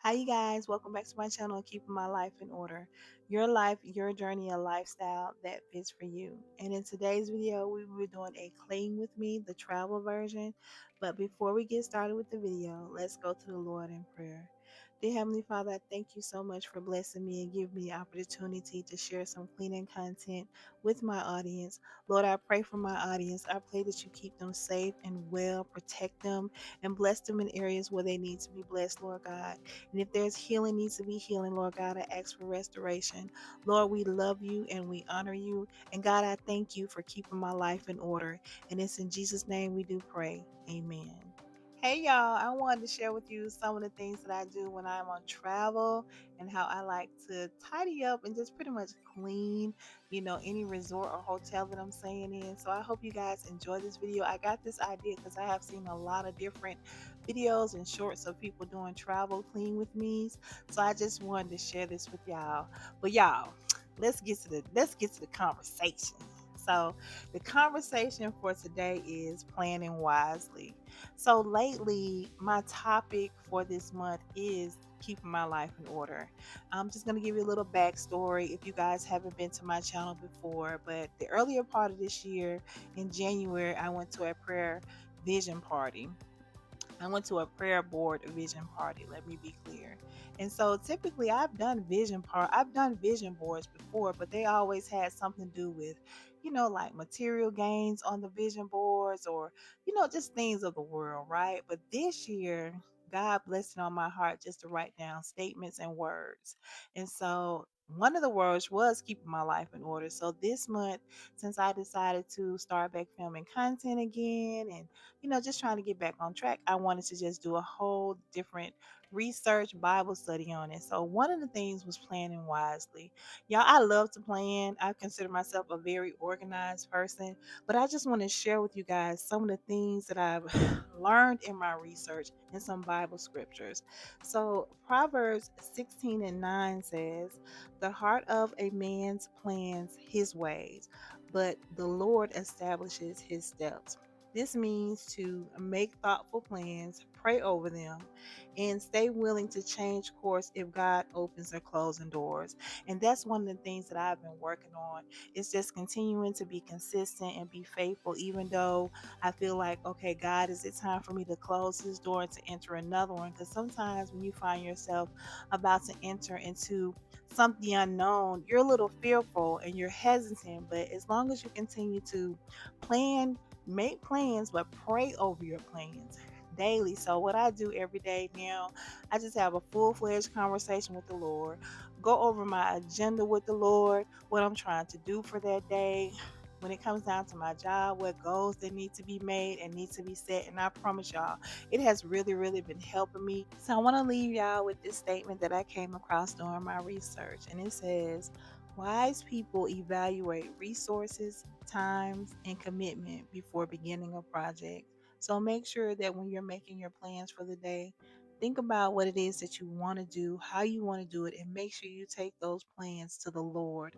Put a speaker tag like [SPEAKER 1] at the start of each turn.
[SPEAKER 1] Hi, you guys. Welcome back to my channel, Keeping My Life in Order. Your life, your journey, a lifestyle that fits for you. And in today's video, we will be doing a Clean With Me, the travel version. But before we get started with the video, let's go to the Lord in prayer. Dear Heavenly Father, I thank you so much for blessing me and giving me the opportunity to share some cleaning content with my audience. Lord, I pray for my audience. I pray that you keep them safe and well, protect them, and bless them in areas where they need to be blessed, Lord God. And if there's healing needs to be healing, Lord God, I ask for restoration. Lord, we love you and we honor you. And God, I thank you for keeping my life in order. And it's in Jesus' name we do pray. Amen. Hey y'all, I wanted to share with you some of the things that I do when I'm on travel and how I like to tidy up and just pretty much clean, any resort or hotel that I'm staying in. So I hope you guys enjoy this video. I got this idea because I have seen a lot of different videos and shorts of people doing travel clean with me's. So I just wanted to share this with y'all. But y'all, let's get to the conversation. So the conversation for today is planning wisely. So lately, my topic for this month is keeping my life in order. I'm just going to give you a little backstory if you guys haven't been to my channel before. But the earlier part of this year, in January, I went to a prayer vision party. I went to a prayer board vision party, let me be clear. And so typically I've done vision boards before, but they always had something to do with, like material gains on the vision boards or, just things of the world, right? But this year, God blessed it on my heart just to write down statements and words. And so one of the words was keeping my life in order. So this month, since I decided to start back filming content again and just trying to get back on track, I wanted to just do a whole different research Bible study on it. So one of the things was planning wisely. Y'all, I love to plan. I consider myself a very organized person, but I just want to share with you guys some of the things that I've learned in my research and some Bible scriptures. So Proverbs 16:9 says, "The heart of a man's plans his ways, but the Lord establishes his steps." This means to make thoughtful plans, pray over them, and stay willing to change course if God opens or closing doors. And that's one of the things that I've been working on. It's just continuing to be consistent and be faithful, even though I feel like, okay, God, is it time for me to close this door and to enter another one? Because sometimes when you find yourself about to enter into something unknown, you're a little fearful and you're hesitant. But as long as you continue to plan, make plans, but pray over your plans daily. So what I do every day now, I just have a full-fledged conversation with the Lord, go over my agenda with the Lord, what I'm trying to do for that day. When it comes down to my job, what goals that need to be made and need to be set. And I promise y'all, it has really, really been helping me. So I want to leave y'all with this statement that I came across during my research. And it says, "Wise people evaluate resources, times, and commitment before beginning a project." So make sure that when you're making your plans for the day, think about what it is that you want to do, how you want to do it, and make sure you take those plans to the Lord.